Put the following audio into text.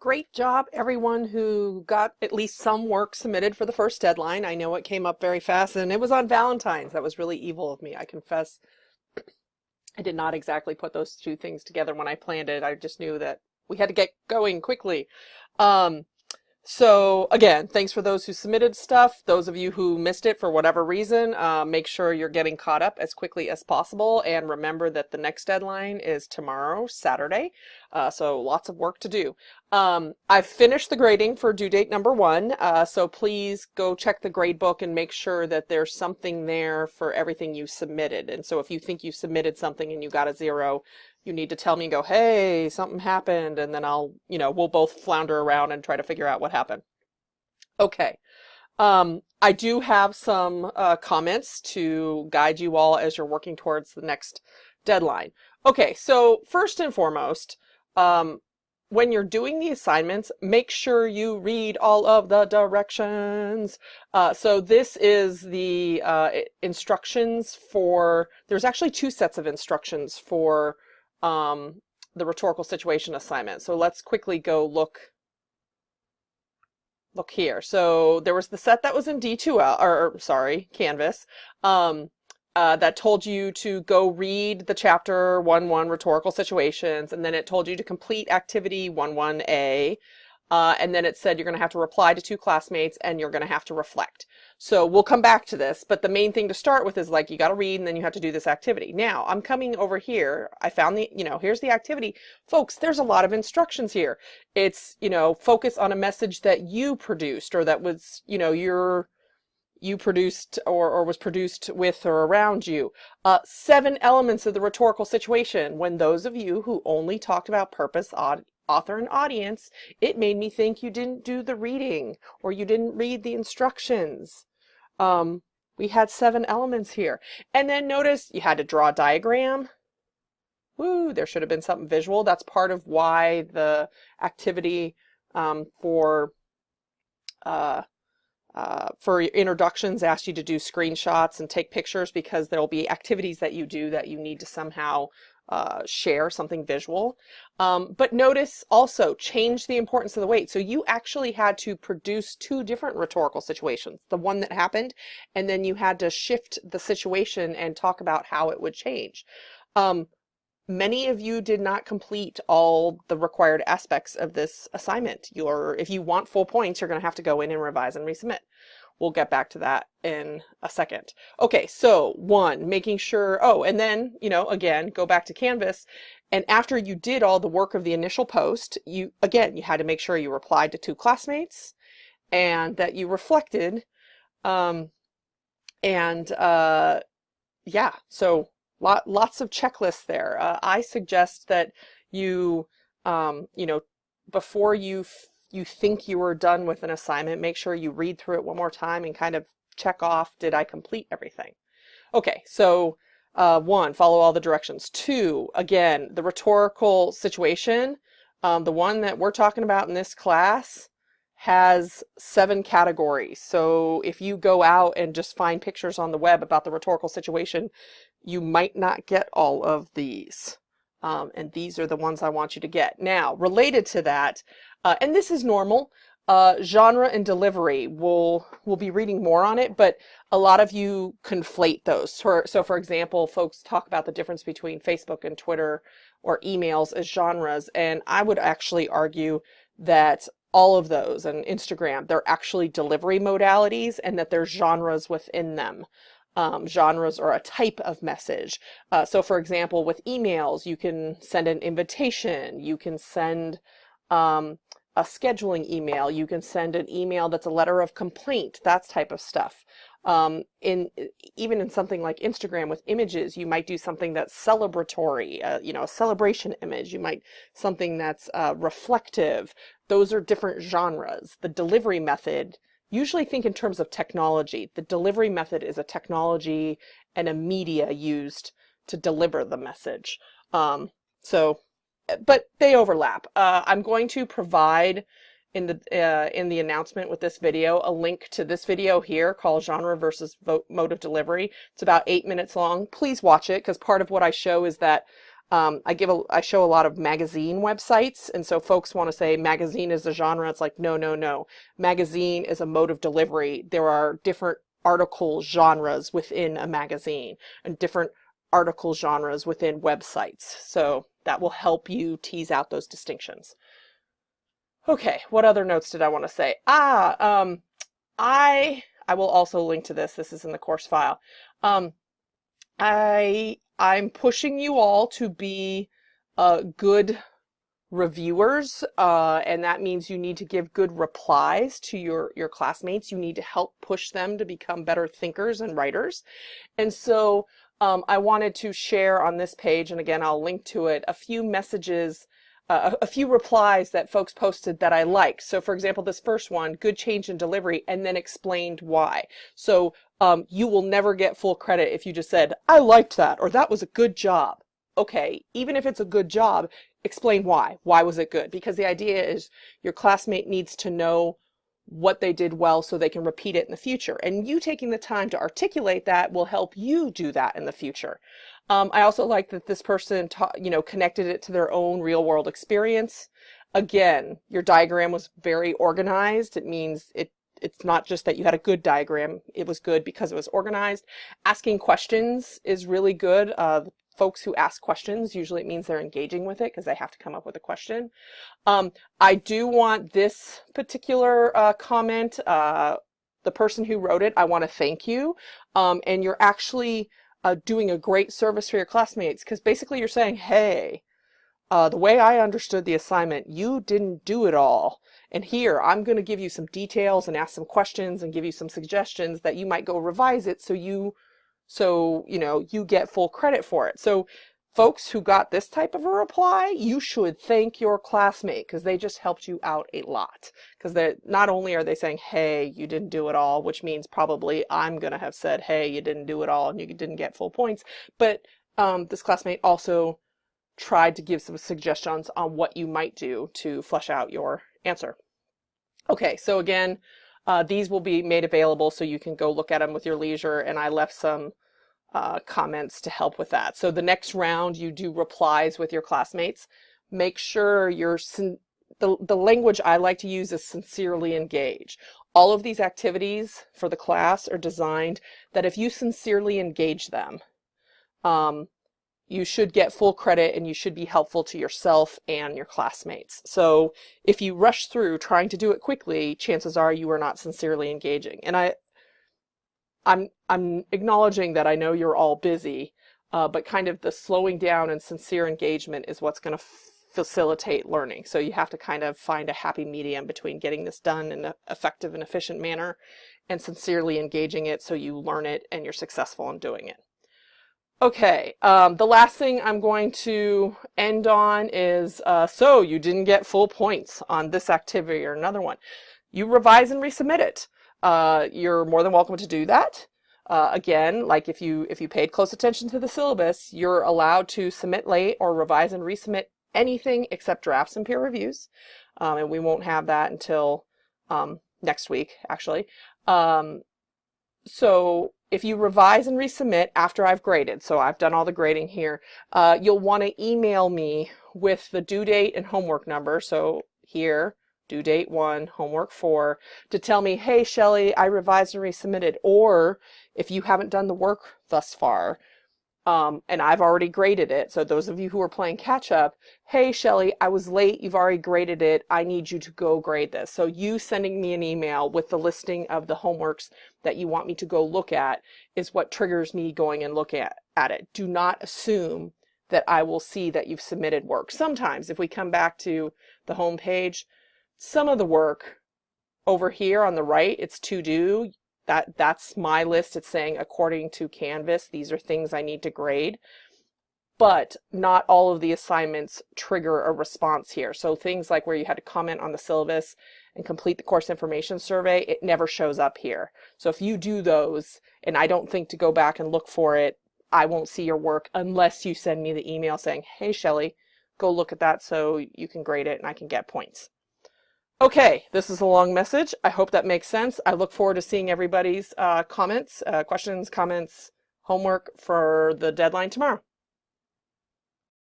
Great job, everyone who got at least some work submitted for the first deadline. I know it came up very fast, and it was on Valentine's. That was really evil of me. I confess I did not exactly put those two things together when I planned it. I just knew that we had to get going quickly. So again, thanks for those who submitted stuff. Those of you who missed it for whatever reason, make sure you're getting caught up as quickly as possible. And remember that the next deadline is tomorrow, Saturday. So lots of work to do. I've finished the grading for due date number 1. So please go check the grade book and make sure that there's something there for everything you submitted. And so if you think you submitted something and you got a 0, you need to tell me and go, hey, something happened, and then we'll both flounder around and try to figure out what happened. Okay. I do have some comments to guide you all as you're working towards the next deadline. Okay, so first and foremost, when you're doing the assignments, make sure you read all of the directions. So this is the instructions for, there's actually 2 sets of instructions for the rhetorical situation assignment. So let's quickly go look here. So there was the set that was in D2L, or sorry, Canvas, that told you to go read the chapter 1.1 rhetorical situations, and then it told you to complete activity 1.1a, and then it said you're going to have to reply to 2 classmates and you're going to have to reflect. So we'll come back to this, but the main thing to start with is like you got to read and then you have to do this activity. Now I'm coming over here. I found the, here's the activity. Folks, there's a lot of instructions here. It's, focus on a message that you produced or that was, you produced or was produced with or around you. 7 elements of the rhetorical situation. When those of you who only talked about purpose, author, and audience, it made me think you didn't do the reading or you didn't read the instructions. We had 7 elements here. And then notice you had to draw a diagram. Woo, there should have been something visual. That's part of why the activity for introductions asked you to do screenshots and take pictures, because there'll be activities that you do that you need to somehow share something visual. But notice also change the importance of the weight. So you actually had to produce 2 different rhetorical situations, the one that happened, and then you had to shift the situation and talk about how it would change. Many of you did not complete all the required aspects of this assignment. If you want full points, you're going to have to go in and revise and resubmit. We'll get back to that in a second. Okay, so 1, making sure, and then, again, go back to Canvas. And after you did all the work of the initial post, you had to make sure you replied to 2 classmates and that you reflected. So lots of checklists there. I suggest that you, before you think you were done with an assignment, make sure you read through it one more time and kind of check off, did I complete everything? Okay, so 1, follow all the directions. 2, again, the rhetorical situation, the one that we're talking about in this class, has 7 categories. So if you go out and just find pictures on the web about the rhetorical situation, you might not get all of these. And these are the ones I want you to get. Now, related to that, and this is normal, genre and delivery, we'll be reading more on it, but a lot of you conflate those. So for example, folks talk about the difference between Facebook and Twitter or emails as genres, and I would actually argue that all of those, and Instagram, they're actually delivery modalities and that there's genres within them. Genres are a type of message. So for example, with emails, you can send an invitation, you can send a scheduling email, you can send an email that's a letter of complaint, that type of stuff. Even in something like Instagram with images, you might do something that's celebratory, a celebration image. You might something that's reflective. Those are different genres. The delivery method, usually think in terms of technology. The delivery method is a technology and a media used to deliver the message. But they overlap. I'm going to provide in the announcement with this video a link to this video here called Genre versus Mode of Delivery. It's about 8 minutes long. Please watch it, because part of what I show is that I show a lot of magazine websites, and so folks want to say magazine is a genre. It's like, no, no, no. Magazine is a mode of delivery. There are different article genres within a magazine and different article genres within websites. So that will help you tease out those distinctions. Okay, what other notes did I want to say? I will also link to this. This is in the course file. I'm pushing you all to be good reviewers, and that means you need to give good replies to your classmates. You need to help push them to become better thinkers and writers. And so I wanted to share on this page, and again, I'll link to it, a few messages, a few replies that folks posted that I liked. So for example, this first one, good change in delivery, and then explained why. So you will never get full credit if you just said, I liked that, or that was a good job. Okay, even if it's a good job, explain why. Why was it good? Because the idea is your classmate needs to know what they did well so they can repeat it in the future. And you taking the time to articulate that will help you do that in the future. I also like that this person connected it to their own real world experience. Again, your diagram was very organized. It means it's not just that you had a good diagram. It was good because it was organized. Asking questions is really good. Folks who ask questions, usually it means they're engaging with it because they have to come up with a question. I do want this particular comment, the person who wrote it, I want to thank you. And you're actually doing a great service for your classmates, because basically you're saying, hey, the way I understood the assignment, you didn't do it all. And here, I'm going to give you some details and ask some questions and give you some suggestions that you might go revise it so you get full credit for it. So folks who got this type of a reply, you should thank your classmate because they just helped you out a lot. Because not only are they saying, hey, you didn't do it all, which means probably I'm going to have said, hey, you didn't do it all and you didn't get full points. But this classmate also tried to give some suggestions on what you might do to flesh out your answer. Okay, so again, these will be made available so you can go look at them with your leisure, and I left some comments to help with that. So the next round you do replies with your classmates. Make sure the language I like to use is sincerely engage. All of these activities for the class are designed that if you sincerely engage them, you should get full credit and you should be helpful to yourself and your classmates. So if you rush through trying to do it quickly, chances are you are not sincerely engaging. And I'm acknowledging that I know you're all busy, but kind of the slowing down and sincere engagement is what's going to facilitate learning. So you have to kind of find a happy medium between getting this done in an effective and efficient manner and sincerely engaging it so you learn it and you're successful in doing it. Okay, the last thing I'm going to end on is, so you didn't get full points on this activity or another one. You revise and resubmit it. You're more than welcome to do that. Again, like if you paid close attention to the syllabus, you're allowed to submit late or revise and resubmit anything except drafts and peer reviews. And we won't have that until next week, actually. So if you revise and resubmit after I've graded, so I've done all the grading here, you'll want to email me with the due date and homework number. So here, due date 1, homework 4, to tell me, hey, Shelley, I revised and resubmitted. Or if you haven't done the work thus far, and I've already graded it, so those of you who are playing catch up, hey, Shelley, I was late, you've already graded it, I need you to go grade this. So you sending me an email with the listing of the homeworks that you want me to go look at is what triggers me going and looking at it. Do not assume that I will see that you've submitted work. Sometimes if we come back to the home page, some of the work over here on the right, it's to do. That's my list. It's saying according to Canvas, these are things I need to grade. But not all of the assignments trigger a response here. So things like where you had to comment on the syllabus and complete the course information survey, it never shows up here. So if you do those and I don't think to go back and look for it, I won't see your work unless you send me the email saying, hey, Shelley, go look at that so you can grade it and I can get points. Okay, this is a long message. I hope that makes sense. I look forward to seeing everybody's comments, questions, comments, homework for the deadline tomorrow.